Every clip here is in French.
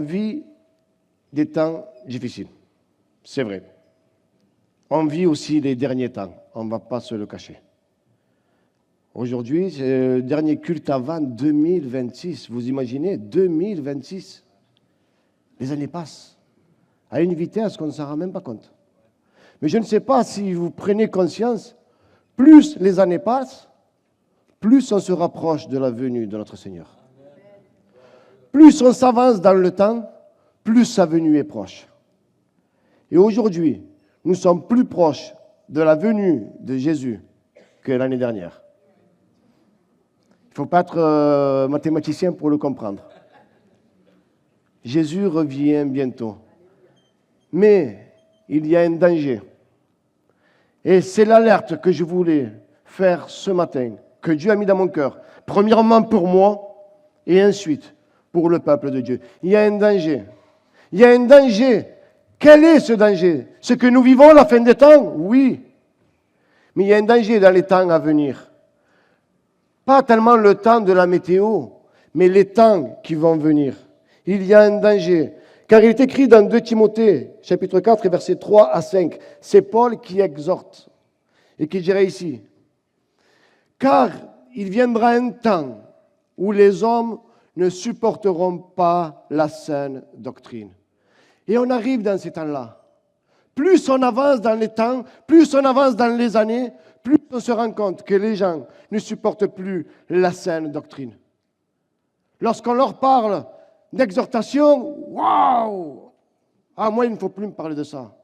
vit des temps difficiles, c'est vrai. On vit aussi les derniers temps, on ne va pas se le cacher. Aujourd'hui, c'est le dernier culte avant 2026. Vous imaginez, 2026. Les années passent à une vitesse qu'on ne s'en rend même pas compte. Mais je ne sais pas si vous prenez conscience, plus les années passent, plus on se rapproche de la venue de notre Seigneur. Plus on s'avance dans le temps, plus sa venue est proche. Et aujourd'hui, nous sommes plus proches de la venue de Jésus que l'année dernière. Il ne faut pas être mathématicien pour le comprendre. Jésus revient bientôt. Mais il y a un danger. Et c'est l'alerte que je voulais faire ce matin, que Dieu a mis dans mon cœur. Premièrement pour moi et ensuite pour le peuple de Dieu. Il y a un danger. Il y a un danger. Quel est ce danger? Ce que nous vivons la fin des temps? Oui. Mais il y a un danger dans les temps à venir. Pas tellement le temps de la météo, mais les temps qui vont venir. Il y a un danger. Car il est écrit dans 2 Timothée, chapitre 4, versets 3 à 5. C'est Paul qui exhorte et qui dirait ici. Car il viendra un temps où les hommes ne supporteront pas la saine doctrine. Et on arrive dans ces temps-là. Plus on avance dans les temps, plus on avance dans les années, plus on se rend compte que les gens ne supportent plus la saine doctrine. Lorsqu'on leur parle d'exhortation, waouh! Ah, moi, il ne faut plus me parler de ça.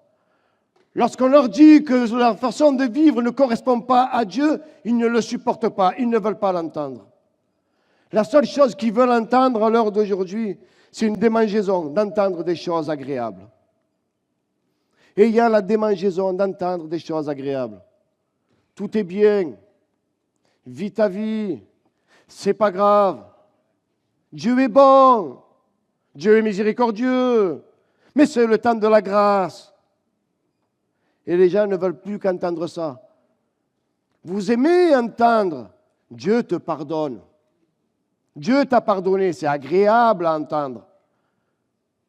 Lorsqu'on leur dit que leur façon de vivre ne correspond pas à Dieu, ils ne le supportent pas, ils ne veulent pas l'entendre. La seule chose qu'ils veulent entendre à l'heure d'aujourd'hui, c'est une démangeaison d'entendre des choses agréables. Et il y a la démangeaison d'entendre des choses agréables. Tout est bien. Vis ta vie. C'est pas grave. Dieu est bon. Dieu est miséricordieux. Mais c'est le temps de la grâce. Et les gens ne veulent plus qu'entendre ça. Vous aimez entendre Dieu te pardonne. Dieu t'a pardonné, c'est agréable à entendre.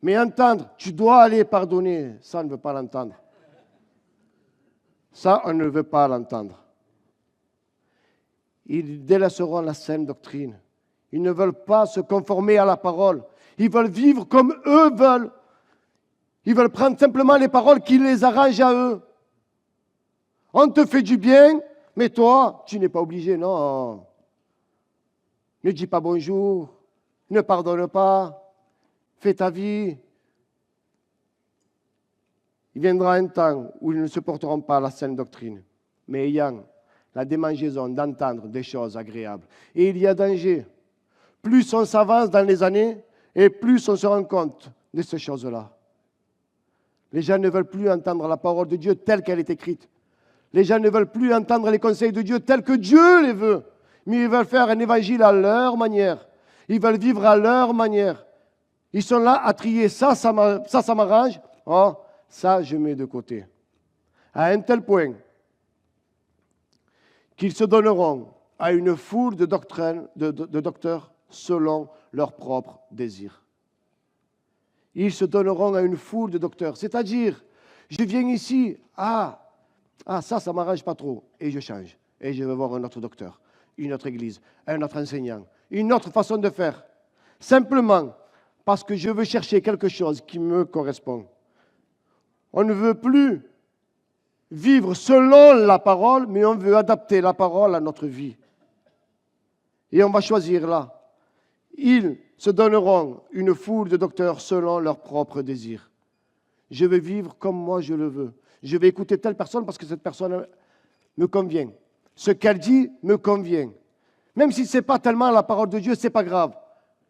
Mais entendre, tu dois aller pardonner, ça, on ne veut pas l'entendre. Ça, on ne veut pas l'entendre. Ils délaisseront la saine doctrine. Ils ne veulent pas se conformer à la parole. Ils veulent vivre comme eux veulent. Ils veulent prendre simplement les paroles qui les arrangent à eux. On te fait du bien, mais toi, tu n'es pas obligé, non. Ne dis pas bonjour, ne pardonne pas, fais ta vie. Il viendra un temps où ils ne supporteront pas la saine doctrine, mais ayant la démangeaison d'entendre des choses agréables. Et il y a danger. Plus on s'avance dans les années, et plus on se rend compte de ces choses-là. Les gens ne veulent plus entendre la parole de Dieu telle qu'elle est écrite. Les gens ne veulent plus entendre les conseils de Dieu tels que Dieu les veut. Mais ils veulent faire un évangile à leur manière. Ils veulent vivre à leur manière. Ils sont là à trier. Ça m'arrange. Oh, ça, je mets de côté. À un tel point qu'ils se donneront à une foule de docteurs selon leurs propres désirs. Ils se donneront à une foule de docteurs. C'est-à-dire, je viens ici, ça ne m'arrange pas trop. Et je change. Et je vais voir un autre docteur, une autre église, un autre enseignant, une autre façon de faire. Simplement parce que je veux chercher quelque chose qui me correspond. On ne veut plus vivre selon la parole, mais on veut adapter la parole à notre vie. Et on va choisir là. Ils se donneront une foule de docteurs selon leurs propres désirs. Je vais vivre comme moi je le veux. Je vais écouter telle personne parce que cette personne me convient. Ce qu'elle dit me convient. Même si ce n'est pas tellement la parole de Dieu, ce n'est pas grave.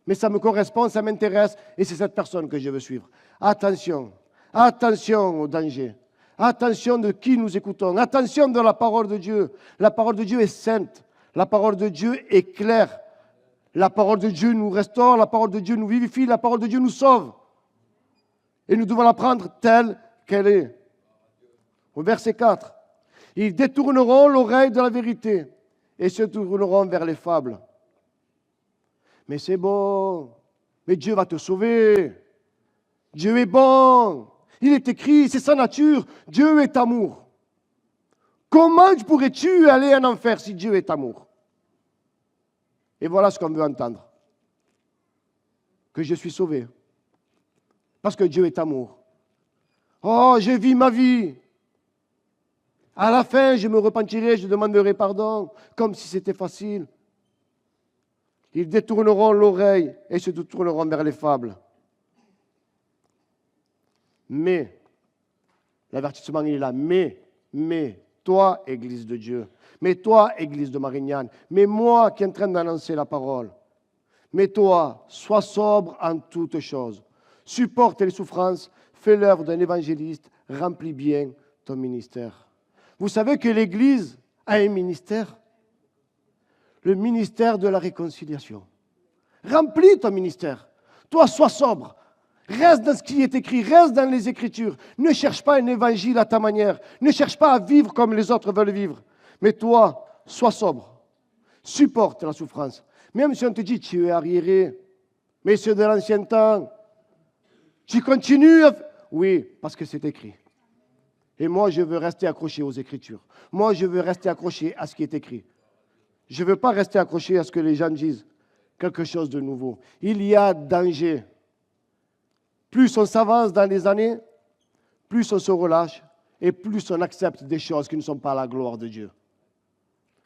Mais ça me correspond, ça m'intéresse et c'est cette personne que je veux suivre. Attention, attention au danger. Attention de qui nous écoutons. Attention de la parole de Dieu. La parole de Dieu est sainte. La parole de Dieu est claire. La parole de Dieu nous restaure. La parole de Dieu nous vivifie. La parole de Dieu nous sauve. Et nous devons la prendre telle qu'elle est. Au verset 4. Ils détourneront l'oreille de la vérité et se tourneront vers les fables. Mais c'est bon. Mais Dieu va te sauver. Dieu est bon. Il est écrit, c'est sa nature. Dieu est amour. Comment pourrais-tu aller en enfer si Dieu est amour? Et voilà ce qu'on veut entendre. Que je suis sauvé. Parce que Dieu est amour. Oh, je vis ma vie. À la fin, je me repentirai, je demanderai pardon, comme si c'était facile. Ils détourneront l'oreille et se tourneront vers les fables. Mais, l'avertissement il est là, mais, toi, Église de Dieu, mais toi, Église de Marignane, mais moi qui est en train d'annoncer la parole, mais toi, sois sobre en toutes choses, supporte les souffrances, fais l'œuvre d'un évangéliste, remplis bien ton ministère. Vous savez que l'Église a un ministère, le ministère de la réconciliation. Remplis ton ministère. Toi, sois sobre. Reste dans ce qui est écrit, reste dans les Écritures. Ne cherche pas un évangile à ta manière. Ne cherche pas à vivre comme les autres veulent vivre. Mais toi, sois sobre. Supporte la souffrance. Même si on te dit, tu es arriéré, mais c'est de l'ancien temps. Tu continues à... Oui, parce que c'est écrit. Et moi, je veux rester accroché aux Écritures. Moi, je veux rester accroché à ce qui est écrit. Je ne veux pas rester accroché à ce que les gens disent. Quelque chose de nouveau. Il y a danger. Plus on s'avance dans les années, plus on se relâche et plus on accepte des choses qui ne sont pas la gloire de Dieu.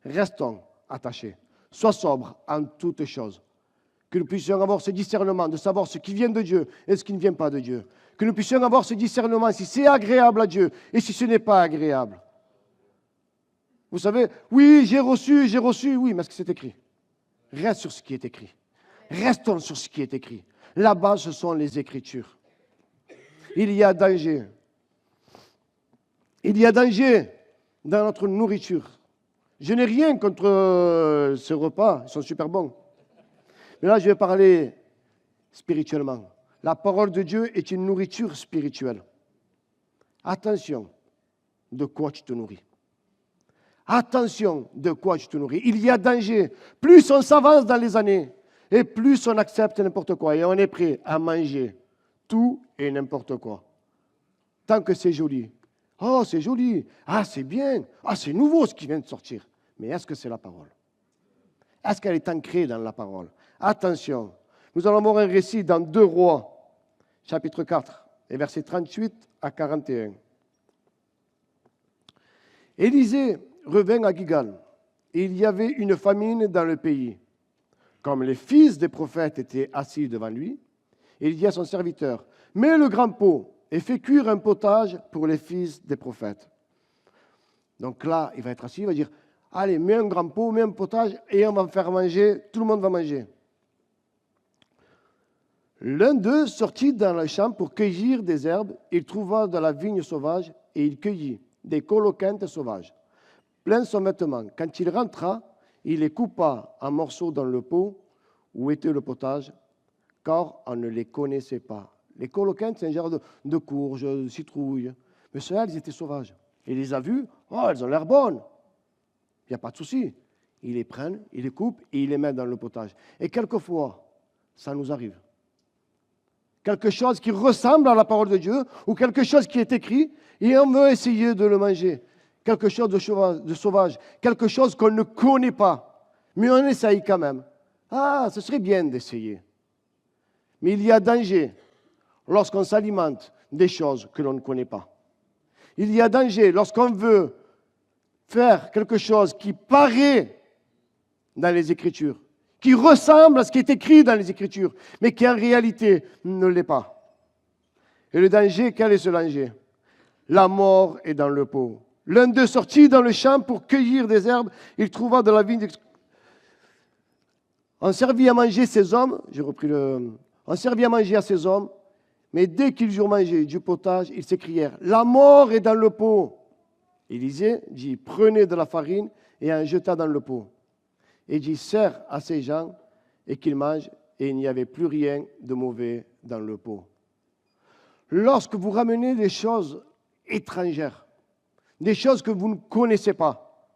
Restons attachés. Sois sobre en toutes choses. Que nous puissions avoir ce discernement de savoir ce qui vient de Dieu et ce qui ne vient pas de Dieu. Que nous puissions avoir ce discernement si c'est agréable à Dieu et si ce n'est pas agréable. Vous savez, oui, j'ai reçu, oui, mais est-ce que c'est écrit? Reste sur ce qui est écrit. Restons sur ce qui est écrit. Là-bas, ce sont les Écritures. Il y a danger. Il y a danger dans notre nourriture. Je n'ai rien contre ces repas, ils sont super bons. Mais là, je vais parler spirituellement. La parole de Dieu est une nourriture spirituelle. Attention de quoi tu te nourris. Attention de quoi tu te nourris. Il y a danger. Plus on s'avance dans les années, et plus on accepte n'importe quoi. Et on est prêt à manger tout et n'importe quoi. Tant que c'est joli. Oh, c'est joli. Ah, c'est bien. Ah, c'est nouveau ce qui vient de sortir. Mais est-ce que c'est la parole? Est-ce qu'elle est ancrée dans la parole? Attention. Nous allons voir un récit dans 2 Rois, chapitre 4, et versets 38 à 41. Élisée revint à Gilgal, et il y avait une famine dans le pays. Comme les fils des prophètes étaient assis devant lui, il dit à son serviteur, « Mets le grand pot et fais cuire un potage pour les fils des prophètes. » Donc là, il va être assis, il va dire, « Allez, mets un grand pot, mets un potage et on va faire manger, tout le monde va manger. » L'un d'eux sortit dans le champ pour cueillir des herbes. Il trouva de la vigne sauvage et il cueillit des coloquintes sauvages. Plein son vêtement. Quand il rentra, il les coupa en morceaux dans le pot où était le potage, car on ne les connaissait pas. Les coloquintes, c'est un genre de courges, de citrouilles. Mais ceux-là, ils étaient sauvages. Il les a vus, oh, elles ont l'air bonnes. Il n'y a pas de souci. Ils les prennent, ils les coupent et ils les mettent dans le potage. Et quelquefois, ça nous arrive. Quelque chose qui ressemble à la parole de Dieu ou quelque chose qui est écrit et on veut essayer de le manger. Quelque chose de sauvage, quelque chose qu'on ne connaît pas, mais on essaye quand même. Ah, ce serait bien d'essayer. Mais il y a danger lorsqu'on s'alimente des choses que l'on ne connaît pas. Il y a danger lorsqu'on veut faire quelque chose qui paraît dans les Écritures, qui ressemble à ce qui est écrit dans les Écritures, mais qui en réalité ne l'est pas. Et le danger, quel est ce danger? La mort est dans le pot. L'un d'eux sortit dans le champ pour cueillir des herbes. Il trouva de la vigne. On servit à manger ces hommes. On servit à manger à ces hommes. Mais dès qu'ils eurent mangé du potage, ils s'écrièrent, la mort est dans le pot. Élisée dit, prenez de la farine et en jeta dans le pot. Et dit, sers à ces gens et qu'ils mangent. Et il n'y avait plus rien de mauvais dans le pot. Lorsque vous ramenez des choses étrangères, des choses que vous ne connaissez pas,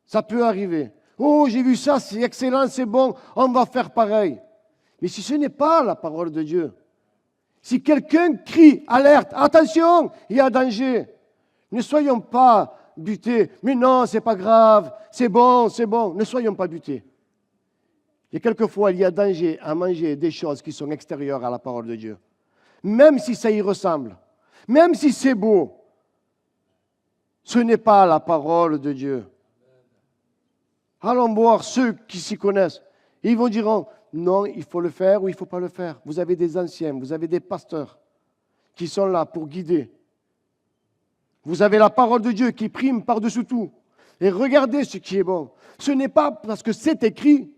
ça peut arriver. Oh, j'ai vu ça, c'est excellent, c'est bon, on va faire pareil. Mais si ce n'est pas la parole de Dieu, Si quelqu'un crie, alerte, attention, il y a danger, ne soyons pas butés. Mais non, c'est pas grave, c'est bon, c'est bon. Ne soyons pas butés. Et quelquefois, il y a danger à manger des choses qui sont extérieures à la parole de Dieu. Même si ça y ressemble, même si c'est beau, ce n'est pas la parole de Dieu. Allons voir ceux qui s'y connaissent. Ils vont dire, non, il faut le faire ou il ne faut pas le faire. Vous avez des anciens, vous avez des pasteurs qui sont là pour guider. Vous avez la parole de Dieu qui prime par-dessus tout. Et regardez ce qui est bon. Ce n'est pas parce que c'est écrit,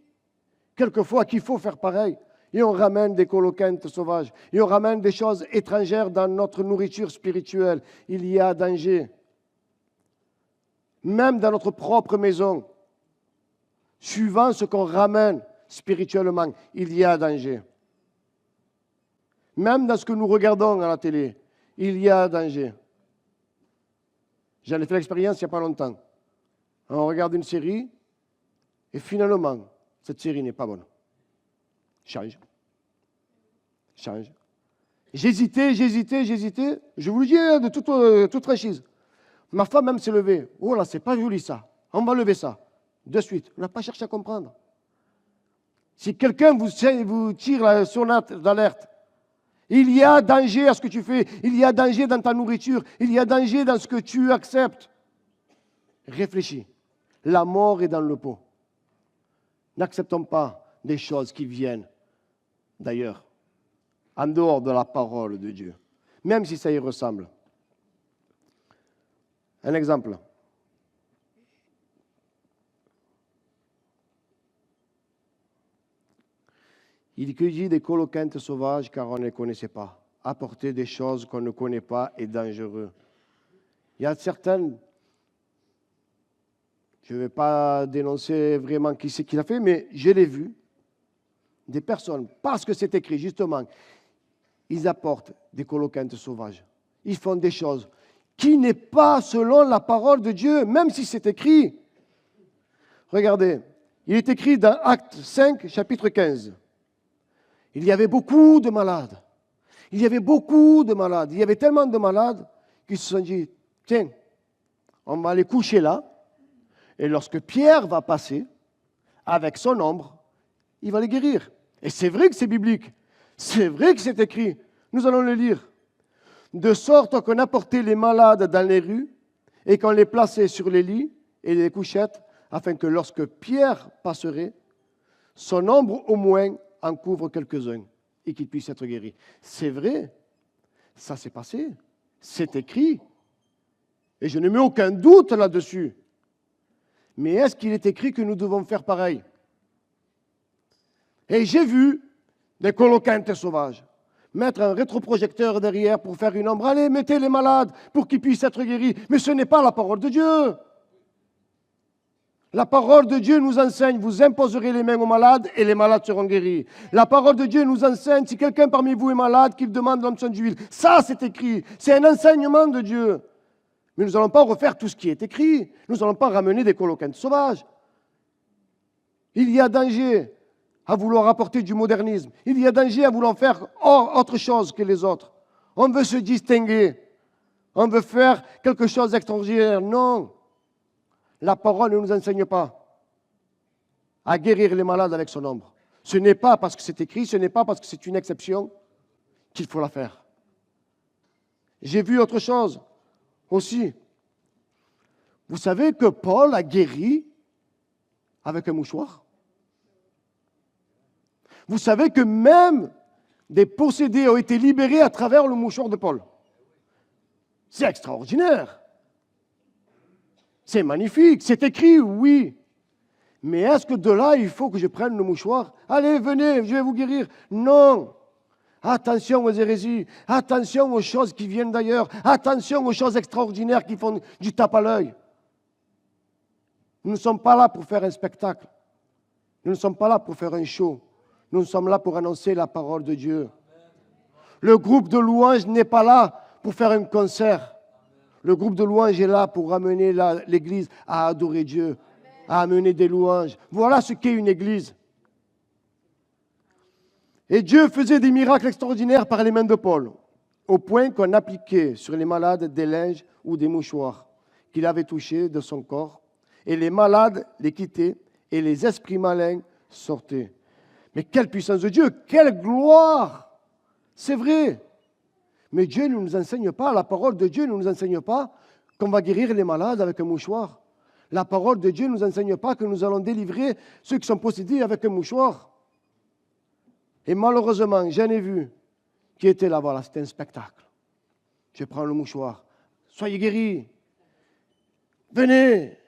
quelquefois, qu'il faut faire pareil. Et on ramène des coloquintes sauvages. Et on ramène des choses étrangères dans notre nourriture spirituelle. Il y a danger. Même dans notre propre maison, suivant ce qu'on ramène spirituellement, il y a danger. Même dans ce que nous regardons à la télé, il y a danger. J'en ai fait l'expérience il n'y a pas longtemps. On regarde une série et finalement, cette série n'est pas bonne. Change. J'hésitais. Je vous le dis de toute franchise. Ma femme même s'est levée. Oh là, c'est pas joli ça. On va lever ça. De suite. On n'a pas cherché à comprendre. Si quelqu'un vous tire la sonnette d'alerte, il y a danger à ce que tu fais. Il y a danger dans ta nourriture. Il y a danger dans ce que tu acceptes. Réfléchis. La mort est dans le pot. N'acceptons pas des choses qui viennent d'ailleurs, en dehors de la parole de Dieu, même si ça y ressemble. Un exemple. Il cueillit des coloquintes sauvages car on ne les connaissait pas. Apporter des choses qu'on ne connaît pas est dangereux. Il y a certaines, je ne vais pas dénoncer vraiment qui c'est qui l'a fait, mais je l'ai vu, des personnes, parce que c'est écrit justement, ils apportent des coloquintes sauvages. Ils font des choses qui n'est pas selon la parole de Dieu, même si c'est écrit. Regardez, il est écrit dans Actes 5, chapitre 15. Il y avait beaucoup de malades. Il y avait tellement de malades qu'ils se sont dit, tiens, on va les coucher là. Et lorsque Pierre va passer, avec son ombre, il va les guérir. Et c'est vrai que c'est biblique. C'est vrai que c'est écrit. Nous allons le lire. De sorte qu'on apportait les malades dans les rues et qu'on les plaçait sur les lits et les couchettes, afin que lorsque Pierre passerait, son ombre au moins en couvre quelques-uns et qu'ils puissent être guéris. C'est vrai, ça s'est passé, c'est écrit, et je ne mets aucun doute là-dessus. Mais est-ce qu'il est écrit que nous devons faire pareil? Et j'ai vu des coloquintes sauvages mettre un rétroprojecteur derrière pour faire une ombre. Allez, mettez les malades pour qu'ils puissent être guéris. Mais ce n'est pas la parole de Dieu. La parole de Dieu nous enseigne, vous imposerez les mains aux malades et les malades seront guéris. La parole de Dieu nous enseigne, si quelqu'un parmi vous est malade, qu'il demande l'onction d'huile. Ça, c'est écrit. C'est un enseignement de Dieu. Mais nous n'allons pas refaire tout ce qui est écrit. Nous n'allons pas ramener des coloquintes sauvages. Il y a danger à vouloir apporter du modernisme. Il y a danger à vouloir faire autre chose que les autres. On veut se distinguer. On veut faire quelque chose d'extraordinaire. Non. La parole ne nous enseigne pas à guérir les malades avec son ombre. Ce n'est pas parce que c'est écrit, ce n'est pas parce que c'est une exception qu'il faut la faire. J'ai vu autre chose aussi. Vous savez que Paul a guéri avec un mouchoir? Vous savez que même des possédés ont été libérés à travers le mouchoir de Paul. C'est extraordinaire. C'est magnifique. C'est écrit, oui. Mais est-ce que de là, il faut que je prenne le mouchoir? Allez, venez, je vais vous guérir. Non. Attention aux hérésies. Attention aux choses qui viennent d'ailleurs. Attention aux choses extraordinaires qui font du tape à l'œil. Nous ne sommes pas là pour faire un spectacle. Nous ne sommes pas là pour faire un show. Nous sommes là pour annoncer la parole de Dieu. Le groupe de louanges n'est pas là pour faire un concert. Le groupe de louanges est là pour amener l'Église à adorer Dieu, à amener des louanges. Voilà ce qu'est une Église. Et Dieu faisait des miracles extraordinaires par les mains de Paul, au point qu'on appliquait sur les malades des linges ou des mouchoirs qu'il avait touchés de son corps, et les malades les quittaient, et les esprits malins sortaient. Mais quelle puissance de Dieu, quelle gloire! C'est vrai. Mais Dieu ne nous enseigne pas, la parole de Dieu ne nous enseigne pas qu'on va guérir les malades avec un mouchoir. La parole de Dieu ne nous enseigne pas que nous allons délivrer ceux qui sont possédés avec un mouchoir. Et malheureusement, j'en ai vu qui étaient là, voilà, c'était un spectacle. Je prends le mouchoir. Soyez guéris. Venez.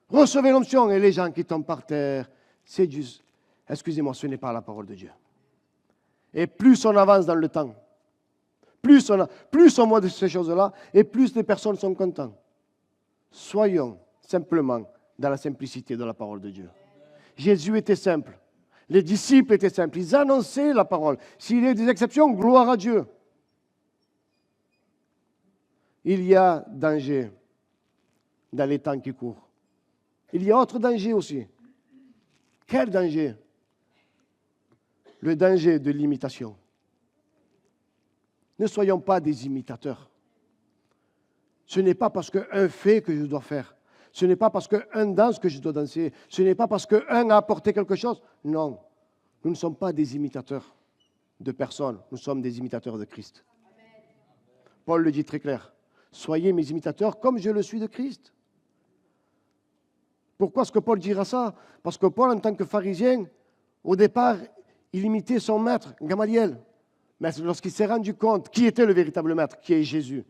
Recevez l'onction. Et les gens qui tombent par terre, c'est juste, excusez-moi, ce n'est pas la parole de Dieu. Et plus on avance dans le temps, plus on voit de ces choses-là, et plus les personnes sont contentes. Soyons simplement dans la simplicité de la parole de Dieu. Jésus était simple. Les disciples étaient simples. Ils annonçaient la parole. S'il y a des exceptions, gloire à Dieu. Il y a danger dans les temps qui courent. Il y a autre danger aussi. Quel danger? Le danger de l'imitation. Ne soyons pas des imitateurs. Ce n'est pas parce qu'un fait que je dois faire. Ce n'est pas parce qu'un danse que je dois danser. Ce n'est pas parce qu'un a apporté quelque chose. Non, nous ne sommes pas des imitateurs de personne. Nous sommes des imitateurs de Christ. Amen. Paul le dit très clair. Soyez mes imitateurs comme je le suis de Christ. Pourquoi est-ce que Paul dira ça? Parce que Paul, en tant que pharisien, au départ, il imitait son maître, Gamaliel. Mais lorsqu'il s'est rendu compte qui était le véritable maître, qui est Jésus,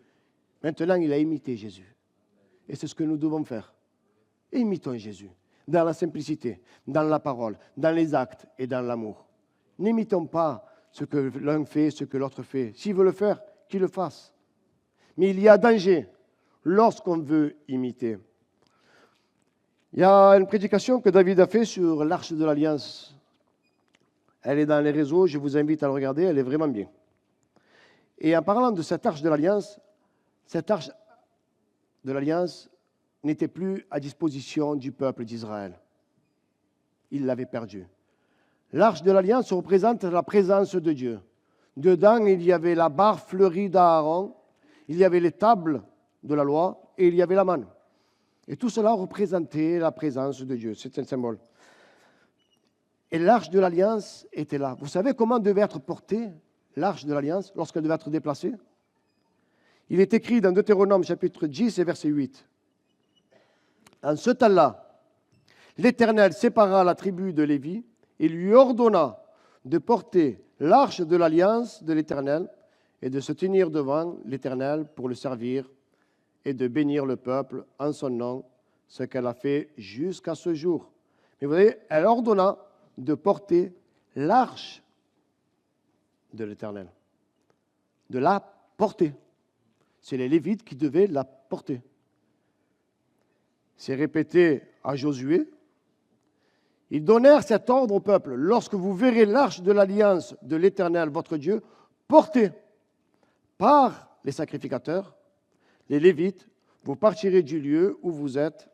maintenant il a imité Jésus. Et c'est ce que nous devons faire. Imitons Jésus, dans la simplicité, dans la parole, dans les actes et dans l'amour. N'imitons pas ce que l'un fait, ce que l'autre fait. S'il veut le faire, qu'il le fasse. Mais il y a danger lorsqu'on veut imiter. Il y a une prédication que David a faite sur l'Arche de l'Alliance. Elle est dans les réseaux, je vous invite à la regarder, elle est vraiment bien. Et en parlant de cette Arche de l'Alliance n'était plus à disposition du peuple d'Israël. Il l'avait perdue. L'Arche de l'Alliance représente la présence de Dieu. Dedans, il y avait la barre fleurie d'Aaron, il y avait les tables de la loi et il y avait la manne. Et tout cela représentait la présence de Dieu. C'est un symbole. Et l'Arche de l'Alliance était là. Vous savez comment devait être portée l'Arche de l'Alliance lorsqu'elle devait être déplacée? Il est écrit dans Deutéronome chapitre 10 et verset 8. En ce temps-là, l'Éternel sépara la tribu de Lévi et lui ordonna de porter l'Arche de l'Alliance de l'Éternel et de se tenir devant l'Éternel pour le servir et de bénir le peuple en son nom, ce qu'elle a fait jusqu'à ce jour. Mais vous voyez, elle ordonna de porter l'arche de l'Éternel. De la porter. C'est les Lévites qui devaient la porter. C'est répété à Josué. Ils donnèrent cet ordre au peuple. Lorsque vous verrez l'arche de l'alliance de l'Éternel, votre Dieu, portée par les sacrificateurs, les Lévites, vous partirez du lieu où vous êtes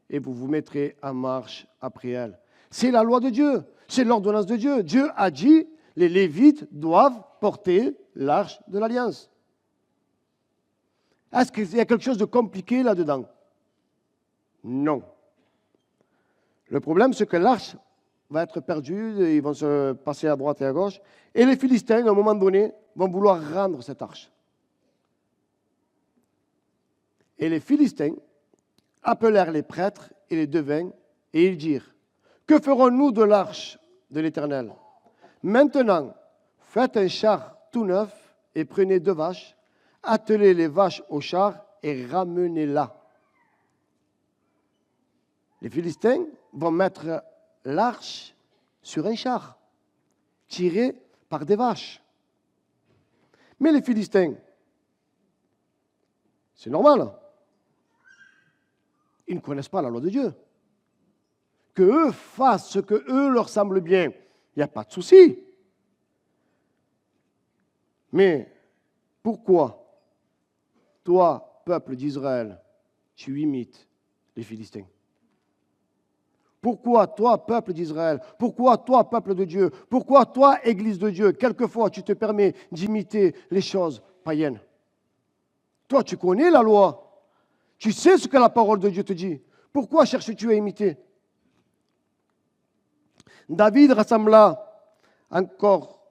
et vous vous mettrez en marche après elle. C'est la loi de Dieu, c'est l'ordonnance de Dieu. Dieu a dit, les Lévites doivent porter l'arche de l'Alliance. Est-ce qu'il y a quelque chose de compliqué là-dedans? Non. Le problème, c'est que l'arche va être perdue, ils vont se passer à droite et à gauche, et les Philistins, à un moment donné, vont vouloir rendre cette arche. Et les Philistins appelèrent les prêtres et les devins, et ils dirent, « Que ferons-nous de l'arche de l'Éternel? Maintenant, faites un char tout neuf et prenez 2 vaches, attelez les vaches au char et ramenez-la. » Les Philistins vont mettre l'arche sur un char, tiré par des vaches. Mais les Philistins, c'est normal, ils ne connaissent pas la loi de Dieu. Que eux fassent ce que eux leur semble bien, il n'y a pas de souci. Mais pourquoi, toi, peuple d'Israël, tu imites les Philistins? Pourquoi toi, peuple d'Israël? Pourquoi toi, peuple de Dieu? Pourquoi toi, Église de Dieu? Quelquefois, tu te permets d'imiter les choses païennes. Toi, tu connais la loi. Tu sais ce que la parole de Dieu te dit. Pourquoi cherches-tu à imiter? David rassembla encore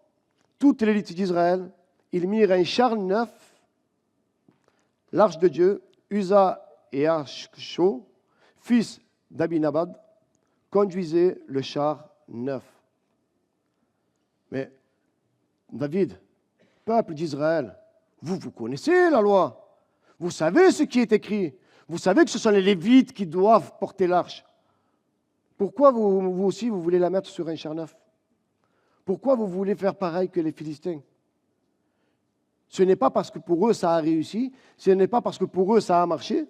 toute l'élite d'Israël. Ils mirent un char neuf, l'arche de Dieu, Uza et Achsho, fils d'Abinabad, conduisaient le char neuf. Mais David, peuple d'Israël, vous connaissez la loi. Vous savez ce qui est écrit. Vous savez que ce sont les Lévites qui doivent porter l'arche. Pourquoi vous aussi, vous voulez la mettre sur un char neuf? Pourquoi vous voulez faire pareil que les Philistins? Ce n'est pas parce que pour eux ça a réussi, ce n'est pas parce que pour eux ça a marché.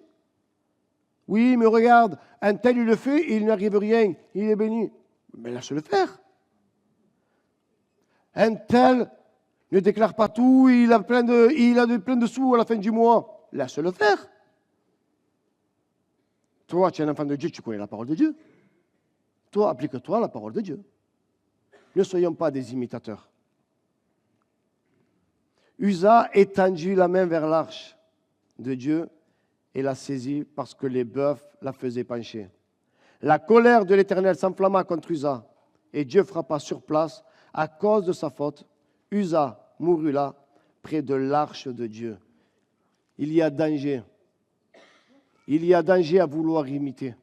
Oui, mais regarde, un tel il le fait et il n'arrive rien, il est béni. Mais laisse-le faire. Un tel ne déclare pas tout, il a plein de sous à la fin du mois. Laisse-le faire. Toi, tu es un enfant de Dieu, tu connais la parole de Dieu. Toi, applique-toi à la parole de Dieu. Ne soyons pas des imitateurs. Uza étendit la main vers l'arche de Dieu et la saisit parce que les bœufs la faisaient pencher. La colère de l'Éternel s'enflamma contre Uza et Dieu frappa sur place à cause de sa faute. Uza mourut là, près de l'arche de Dieu. Il y a danger. Il y a danger à vouloir imiter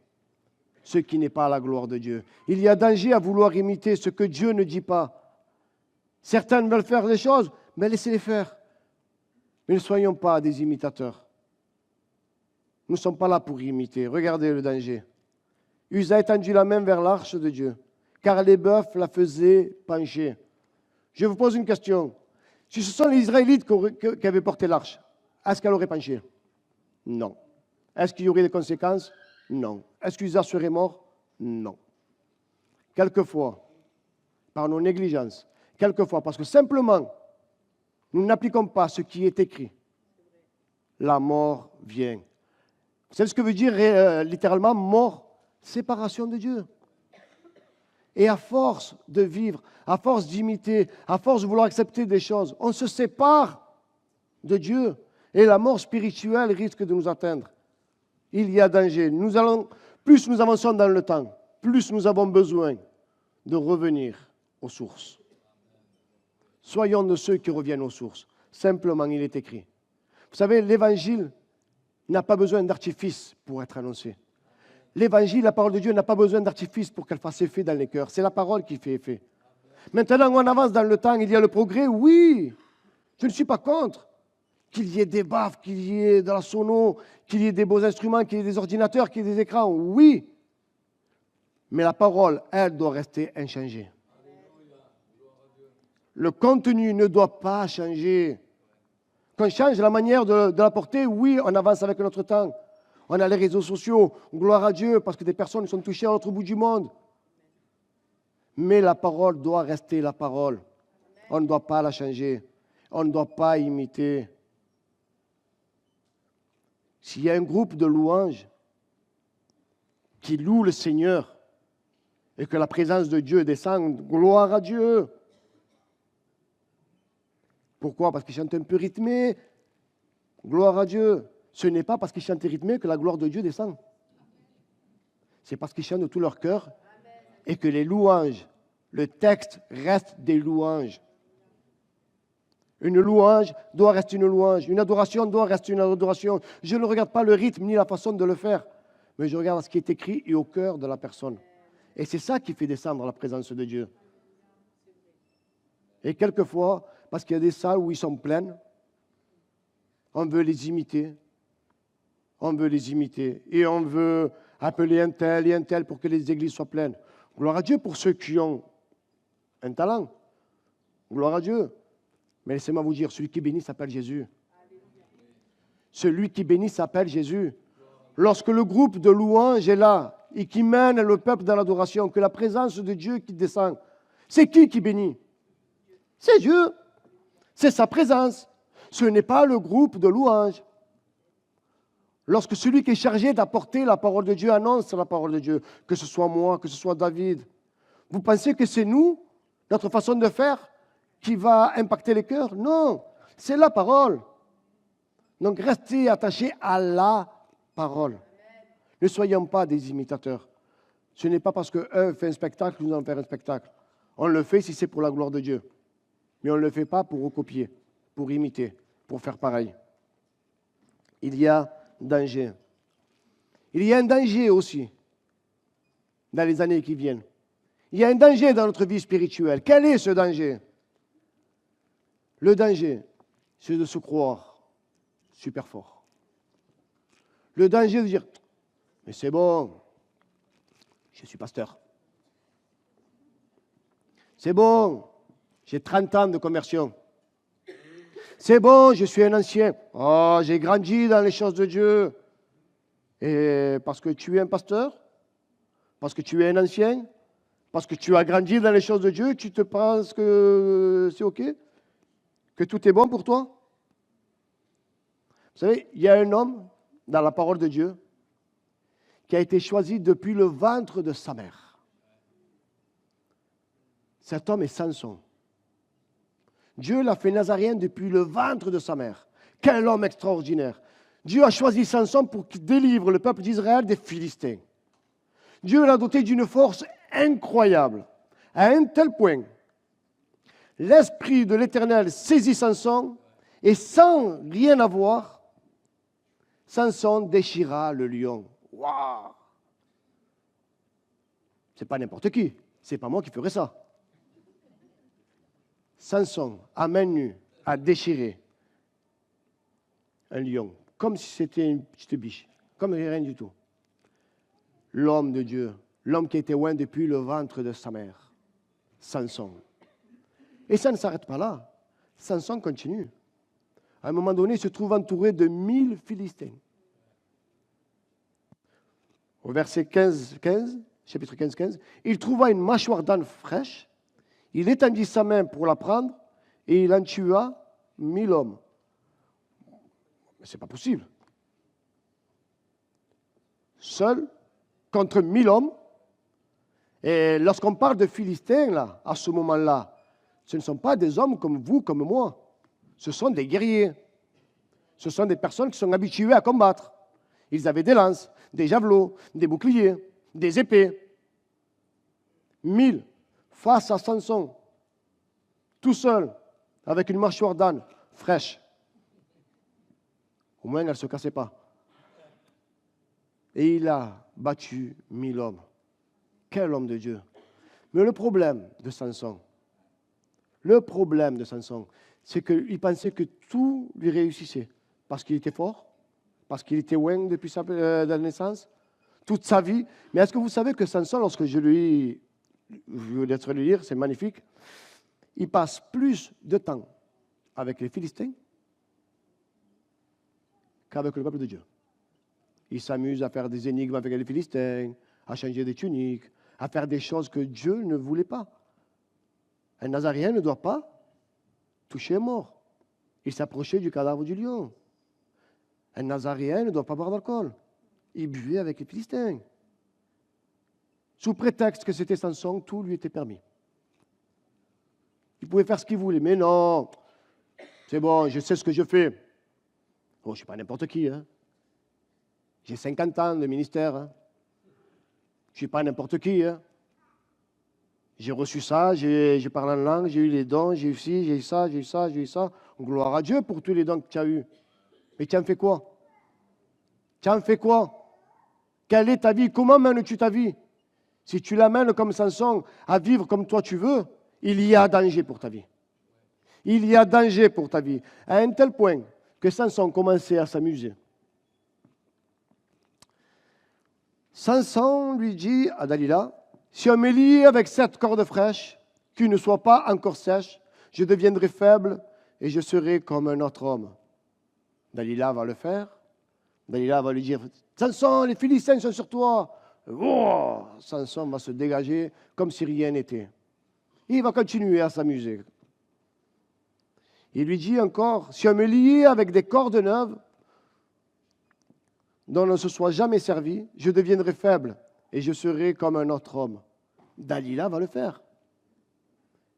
ce qui n'est pas la gloire de Dieu. Il y a danger à vouloir imiter ce que Dieu ne dit pas. Certains veulent faire des choses, mais laissez-les faire. Mais ne soyons pas des imitateurs. Nous ne sommes pas là pour imiter. Regardez le danger. Uza étendit la main vers l'arche de Dieu, car les bœufs la faisaient pencher. Je vous pose une question. Si ce sont les Israélites qui avaient porté l'arche, est-ce qu'elle aurait penché? Non. Est-ce qu'il y aurait des conséquences? Non. Est-ce qu'Uza serait mort? Non. Quelquefois, par nos négligences, quelquefois, parce que simplement, nous n'appliquons pas ce qui est écrit, la mort vient. Vous savez ce que veut dire littéralement mort? Séparation de Dieu. Et à force de vivre, à force d'imiter, à force de vouloir accepter des choses, on se sépare de Dieu. Et la mort spirituelle risque de nous atteindre. Il y a danger. Plus nous avançons dans le temps, plus nous avons besoin de revenir aux sources. Soyons de ceux qui reviennent aux sources. Simplement, il est écrit. Vous savez, l'Évangile n'a pas besoin d'artifice pour être annoncé. L'Évangile, la parole de Dieu, n'a pas besoin d'artifice pour qu'elle fasse effet dans les cœurs. C'est la parole qui fait effet. Maintenant, on avance dans le temps, il y a le progrès, oui. Je ne suis pas contre qu'il y ait des baffes, qu'il y ait de la sono, qu'il y ait des beaux instruments, qu'il y ait des ordinateurs, qu'il y ait des écrans, oui. Mais la parole, elle, doit rester inchangée. Le contenu ne doit pas changer. Qu'on change la manière de la porter, oui, on avance avec notre temps. On a les réseaux sociaux, gloire à Dieu, parce que des personnes sont touchées à l'autre bout du monde. Mais la parole doit rester la parole. On ne doit pas la changer. On ne doit pas imiter. S'il y a un groupe de louanges qui loue le Seigneur et que la présence de Dieu descend, gloire à Dieu. Pourquoi? Parce qu'ils chantent un peu rythmé. Gloire à Dieu. Ce n'est pas parce qu'ils chantent rythmé que la gloire de Dieu descend. C'est parce qu'ils chantent de tout leur cœur et que les louanges, le texte reste des louanges. Une louange doit rester une louange. Une adoration doit rester une adoration. Je ne regarde pas le rythme ni la façon de le faire, mais je regarde ce qui est écrit et au cœur de la personne. Et c'est ça qui fait descendre la présence de Dieu. Et quelquefois, parce qu'il y a des salles où ils sont pleines, on veut les imiter. On veut les imiter. Et on veut appeler un tel et un tel pour que les églises soient pleines. Gloire à Dieu pour ceux qui ont un talent. Gloire à Dieu. Mais laissez-moi vous dire, celui qui bénit s'appelle Jésus. Celui qui bénit s'appelle Jésus. Lorsque le groupe de louanges est là et qui mène le peuple dans l'adoration, que la présence de Dieu qui descend, c'est qui bénit? C'est Dieu. C'est sa présence. Ce n'est pas le groupe de louanges. Lorsque celui qui est chargé d'apporter la parole de Dieu annonce la parole de Dieu, que ce soit moi, que ce soit David, vous pensez que c'est nous, notre façon de faire, qui va impacter les cœurs? Non, c'est la parole. Donc restez attachés à la parole. Ne soyons pas des imitateurs. Ce n'est pas parce qu'un fait un spectacle que nous allons faire un spectacle. On le fait si c'est pour la gloire de Dieu. Mais on ne le fait pas pour recopier, pour imiter, pour faire pareil. Il y a danger. Il y a un danger aussi dans les années qui viennent. Il y a un danger dans notre vie spirituelle. Quel est ce danger? Le danger, c'est de se croire super fort. Le danger de dire, mais c'est bon, je suis pasteur. C'est bon, j'ai 30 ans de conversion. C'est bon, je suis un ancien. Oh, j'ai grandi dans les choses de Dieu. Et parce que tu es un pasteur, parce que tu es un ancien, parce que tu as grandi dans les choses de Dieu, tu te penses que c'est OK? Que tout est bon pour toi? Vous savez, il y a un homme dans la parole de Dieu qui a été choisi depuis le ventre de sa mère. Cet homme est Samson. Dieu l'a fait nazaréen depuis le ventre de sa mère. Quel homme extraordinaire! Dieu a choisi Samson pour qu'il délivre le peuple d'Israël des Philistins. Dieu l'a doté d'une force incroyable, à un tel point. L'Esprit de l'Éternel saisit Samson et sans rien avoir, Samson déchira le lion. Waouh! C'est pas n'importe qui, c'est pas moi qui ferais ça. Samson, à main nue, a déchiré un lion, comme si c'était une petite biche, comme rien du tout. L'homme de Dieu, l'homme qui était loin depuis le ventre de sa mère, Samson. Et ça ne s'arrête pas là. Samson continue. À un moment donné, il se trouve entouré de 1000 Philistins. Au verset 15, chapitre 15, 15, il trouva une mâchoire d'âne fraîche. Il étendit sa main pour la prendre et il en tua 1000 hommes. Mais ce n'est pas possible. Seul contre 1000 hommes. Et lorsqu'on parle de Philistins, là, à ce moment-là, ce ne sont pas des hommes comme vous, comme moi. Ce sont des guerriers. Ce sont des personnes qui sont habituées à combattre. Ils avaient des lances, des javelots, des boucliers, des épées. 1000 face à Samson, tout seul, avec une mâchoire d'âne fraîche. Au moins, elle ne se cassait pas. Et il a battu 1000 hommes. Quel homme de Dieu! Mais le problème de Samson, c'est qu'il pensait que tout lui réussissait. Parce qu'il était fort, parce qu'il était loin depuis la naissance, toute sa vie. Mais est-ce que vous savez que Samson, lorsque je vous laisserai le lire, c'est magnifique, il passe plus de temps avec les Philistins qu'avec le peuple de Dieu. Il s'amuse à faire des énigmes avec les Philistins, à changer des tuniques, à faire des choses que Dieu ne voulait pas. Un Nazaréen ne doit pas toucher un mort. Il s'approchait du cadavre du lion. Un Nazaréen ne doit pas boire d'alcool. Il buvait avec les Philistins. Sous prétexte que c'était Samson, tout lui était permis. Il pouvait faire ce qu'il voulait, mais non, c'est bon, je sais ce que je fais. Oh, je ne suis pas n'importe qui. Hein. J'ai 50 ans de ministère. Hein. Je ne suis pas n'importe qui. Hein. J'ai reçu ça, j'ai parlé en langue, j'ai eu les dons, j'ai eu ci, j'ai eu ça, j'ai eu ça, j'ai eu ça. Gloire à Dieu pour tous les dons que tu as eus. Mais tu en fais quoi? Tu en fais quoi? Quelle est ta vie? Comment mènes-tu ta vie? Si tu l'amènes comme Samson à vivre comme toi tu veux, il y a danger pour ta vie. Il y a danger pour ta vie. À un tel point que Samson commençait à s'amuser. Samson lui dit à Dalila, si on me lie avec cette corde fraîche, qui ne soit pas encore sèche, je deviendrai faible et je serai comme un autre homme. Dalila va le faire. Dalila va lui dire, Samson, les Philistins sont sur toi. Oh, Samson va se dégager comme si rien n'était. Il va continuer à s'amuser. Il lui dit encore, si on me liait avec des cordes neuves, dont on ne se soit jamais servi, je deviendrai faible et je serai comme un autre homme. Dalila va le faire.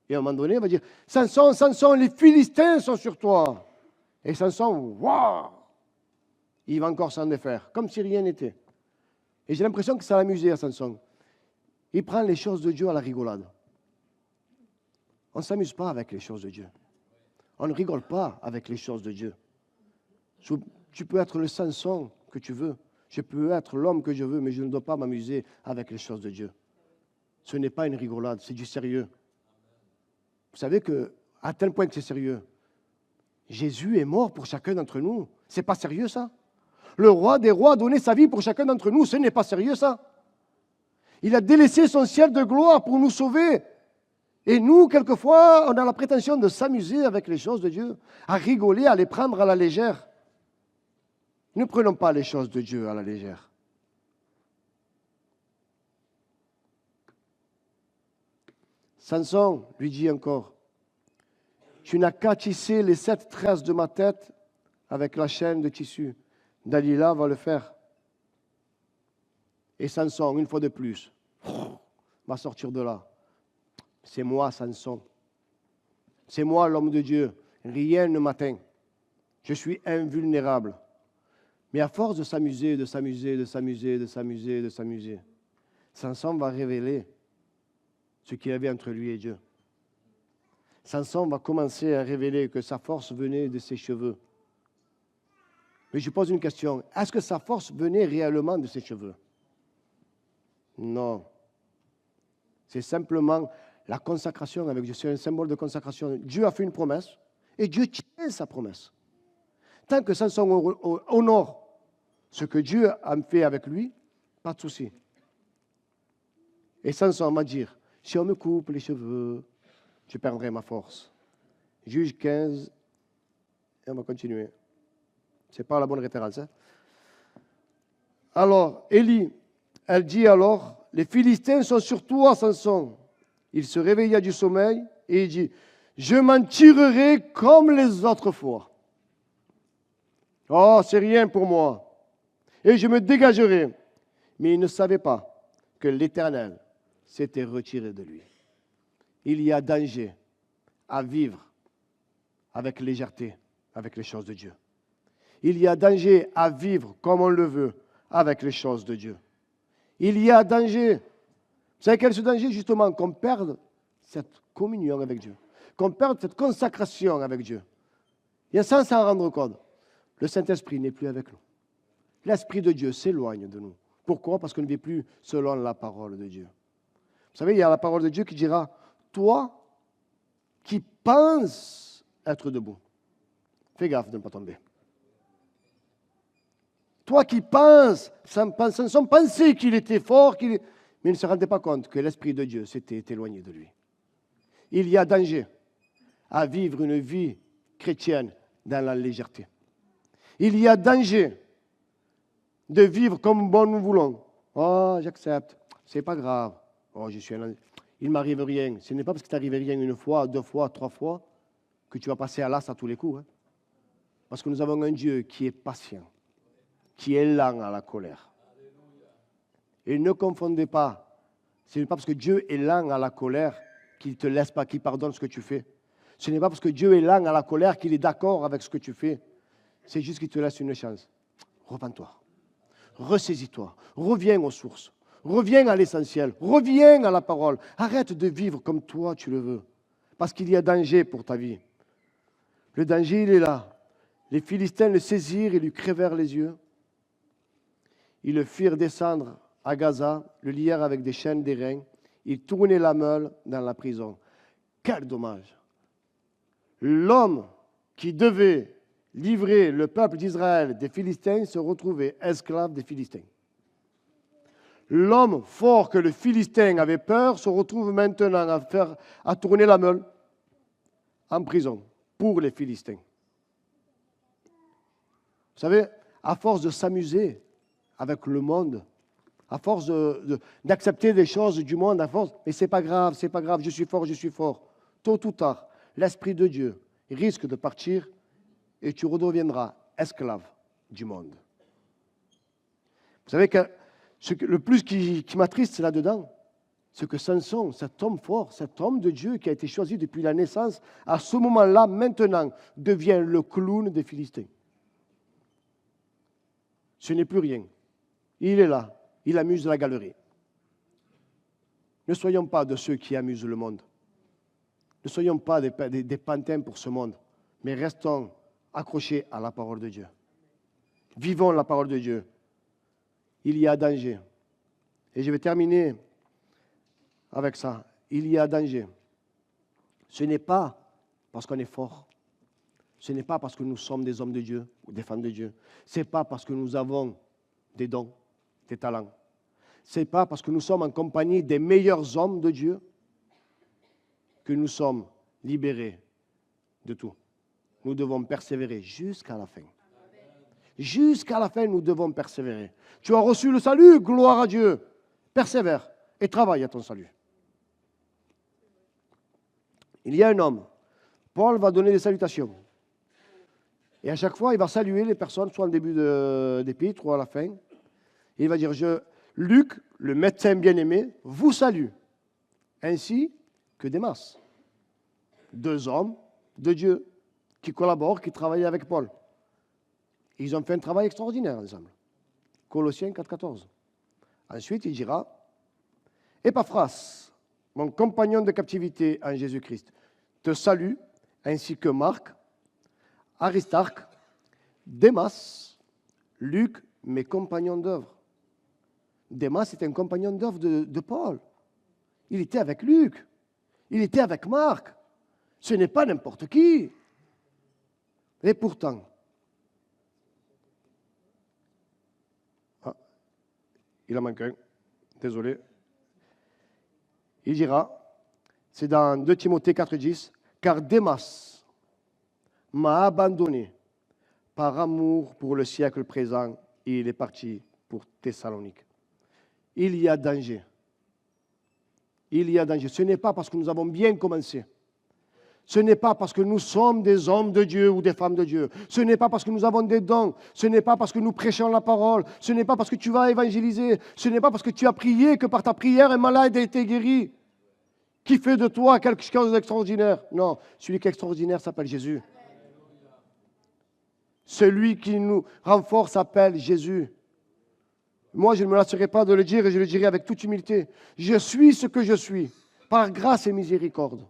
Et à un moment donné, il va dire, Samson, Samson, les Philistins sont sur toi. Et Samson, waouh, il va encore s'en défaire, comme si rien n'était. Et j'ai l'impression que ça l'amusait à Samson. Il prend les choses de Dieu à la rigolade. On ne s'amuse pas avec les choses de Dieu. On ne rigole pas avec les choses de Dieu. Tu peux être le Samson que tu veux. Je peux être l'homme que je veux, mais je ne dois pas m'amuser avec les choses de Dieu. Ce n'est pas une rigolade, c'est du sérieux. Vous savez qu'à tel point que c'est sérieux, Jésus est mort pour chacun d'entre nous. C'est pas sérieux ça? Le roi des rois a donné sa vie pour chacun d'entre nous. Ce n'est pas sérieux ça? Il a délaissé son ciel de gloire pour nous sauver. Et nous, quelquefois, on a la prétention de s'amuser avec les choses de Dieu, à rigoler, à les prendre à la légère. Ne prenons pas les choses de Dieu à la légère. Samson lui dit encore, tu n'as qu'à tisser les 7 tresses de ma tête avec la chaîne de tissu. Dalila va le faire. Et Samson, une fois de plus, va sortir de là. C'est moi, Samson. C'est moi, l'homme de Dieu. Rien ne m'atteint. Je suis invulnérable. Mais à force de s'amuser, Samson va révéler ce qu'il y avait entre lui et Dieu. Samson va commencer à révéler que sa force venait de ses cheveux. Mais je pose une question. Est-ce que sa force venait réellement de ses cheveux? Non. C'est simplement la consacration avec Dieu. C'est un symbole de consacration. Dieu a fait une promesse et Dieu tient sa promesse. Tant que Samson honore ce que Dieu a fait avec lui, pas de souci. Et Samson va dire, si on me coupe les cheveux, je perdrai ma force. Juge 15, et on va continuer. Ce n'est pas la bonne référence. Hein? Alors, Élie, elle dit alors, les Philistins sont sur toi, Samson. Il se réveilla du sommeil et il dit, je m'en tirerai comme les autres fois. Oh, c'est rien pour moi. Et je me dégagerai. Mais il ne savait pas que l'Éternel s'était retiré de lui. Il y a danger à vivre avec légèreté, avec les choses de Dieu. Il y a danger à vivre comme on le veut avec les choses de Dieu. Il y a danger. Vous savez quel est ce danger? Justement, qu'on perde cette communion avec Dieu. Qu'on perde cette consacration avec Dieu. Et sans s'en rendre compte, le Saint-Esprit n'est plus avec nous. L'Esprit de Dieu s'éloigne de nous. Pourquoi? Parce qu'on ne vit plus selon la parole de Dieu. Vous savez, il y a la parole de Dieu qui dira, toi qui penses être debout, fais gaffe de ne pas tomber. Toi qui penses, Samson pensait qu'il était fort, mais il ne se rendait pas compte que l'Esprit de Dieu s'était éloigné de lui. Il y a danger à vivre une vie chrétienne dans la légèreté. Il y a danger de vivre comme bon nous voulons. Oh, j'accepte, c'est pas grave. Oh, il ne m'arrive rien. Ce n'est pas parce qu'il t'arrive rien une fois, 2 fois, 3 fois que tu vas passer à l'as à tous les coups. Hein. Parce que nous avons un Dieu qui est patient, qui est lent à la colère. Et ne confondez pas, ce n'est pas parce que Dieu est lent à la colère qu'il ne te laisse pas, qu'il pardonne ce que tu fais. Ce n'est pas parce que Dieu est lent à la colère qu'il est d'accord avec ce que tu fais. C'est juste qu'il te laisse une chance. Repends-toi, ressaisis-toi, reviens aux sources, reviens à l'essentiel, reviens à la parole. Arrête de vivre comme toi tu le veux, parce qu'il y a danger pour ta vie. Le danger, il est là. Les Philistins le saisirent et lui crevèrent les yeux. Ils le firent descendre à Gaza, le lièrent avec des chaînes d'airain. Ils tournaient la meule dans la prison. Quel dommage! L'homme qui devait livrer le peuple d'Israël des Philistins se retrouvait esclave des Philistins. L'homme fort que le Philistin avait peur se retrouve maintenant à tourner la meule en prison pour les Philistins. Vous savez, à force de s'amuser avec le monde, à force d'accepter des choses du monde, à force, mais c'est pas grave, je suis fort. Tôt ou tard, l'Esprit de Dieu risque de partir et tu redeviendras esclave du monde. Vous savez que le plus qui m'attriste là-dedans, c'est que Samson, cet homme fort, cet homme de Dieu qui a été choisi depuis la naissance, à ce moment-là, maintenant, devient le clown des Philistins. Ce n'est plus rien. Il est là, il amuse la galerie. Ne soyons pas de ceux qui amusent le monde. Ne soyons pas des pantins pour ce monde, mais restons accrochés à la parole de Dieu. Vivons la parole de Dieu. Il y a danger. Et je vais terminer avec ça. Il y a danger. Ce n'est pas parce qu'on est fort. Ce n'est pas parce que nous sommes des hommes de Dieu ou des femmes de Dieu. Ce n'est pas parce que nous avons des dons, des talents. Ce n'est pas parce que nous sommes en compagnie des meilleurs hommes de Dieu que nous sommes libérés de tout. Nous devons persévérer jusqu'à la fin. Jusqu'à la fin, nous devons persévérer. Tu as reçu le salut, gloire à Dieu. Persévère et travaille à ton salut. Il y a un homme, Paul va donner des salutations. Et à chaque fois, il va saluer les personnes, soit en début d'épître ou à la fin. Et il va dire, Luc, le médecin bien-aimé, vous salue, ainsi que Démas. 2 hommes de Dieu qui collaborent, qui travaillent avec Paul. Ils ont fait un travail extraordinaire ensemble. Colossiens 4,14. Ensuite, il dira, Épaphras, mon compagnon de captivité en Jésus-Christ, te salue, ainsi que Marc, Aristarque, Démas, Luc, mes compagnons d'œuvre. Démas est un compagnon d'œuvre de Paul. Il était avec Luc. Il était avec Marc. Ce n'est pas n'importe qui. Et pourtant, il en manque un. Désolé. Il dira, c'est dans 2 Timothée 4,10, car Démas m'a abandonné par amour pour le siècle présent et il est parti pour Thessalonique. Il y a danger. Il y a danger. Ce n'est pas parce que nous avons bien commencé. Ce n'est pas parce que nous sommes des hommes de Dieu ou des femmes de Dieu. Ce n'est pas parce que nous avons des dons. Ce n'est pas parce que nous prêchons la parole. Ce n'est pas parce que tu vas évangéliser. Ce n'est pas parce que tu as prié que par ta prière un malade a été guéri. Qui fait de toi quelque chose d'extraordinaire. Non, celui qui est extraordinaire s'appelle Jésus. Celui qui nous renforce s'appelle Jésus. Moi, je ne me lasserai pas de le dire et je le dirai avec toute humilité. Je suis ce que je suis, par grâce et miséricorde.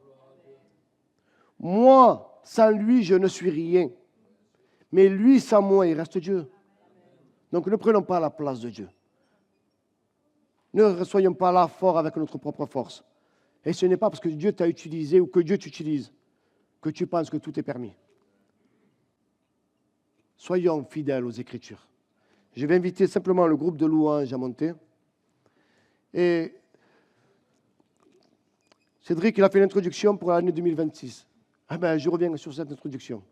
Moi, sans lui, je ne suis rien. Mais lui, sans moi, il reste Dieu. Donc ne prenons pas la place de Dieu. Ne soyons pas là forts avec notre propre force. Et ce n'est pas parce que Dieu t'a utilisé ou que Dieu t'utilise que tu penses que tout est permis. Soyons fidèles aux Écritures. Je vais inviter simplement le groupe de louanges à monter. Et Cédric, il a fait l'introduction pour l'année 2026. Je reviens sur cette introduction.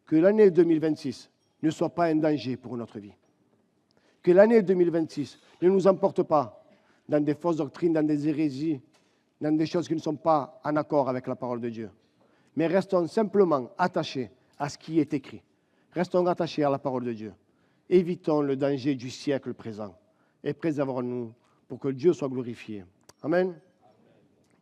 Que l'année 2026 ne soit pas un danger pour notre vie. Que l'année 2026 ne nous emporte pas dans des fausses doctrines, dans des hérésies, dans des choses qui ne sont pas en accord avec la parole de Dieu. Mais restons simplement attachés à ce qui est écrit. Restons attachés à la parole de Dieu. Évitons le danger du siècle présent et préservons-nous pour que Dieu soit glorifié. Amen.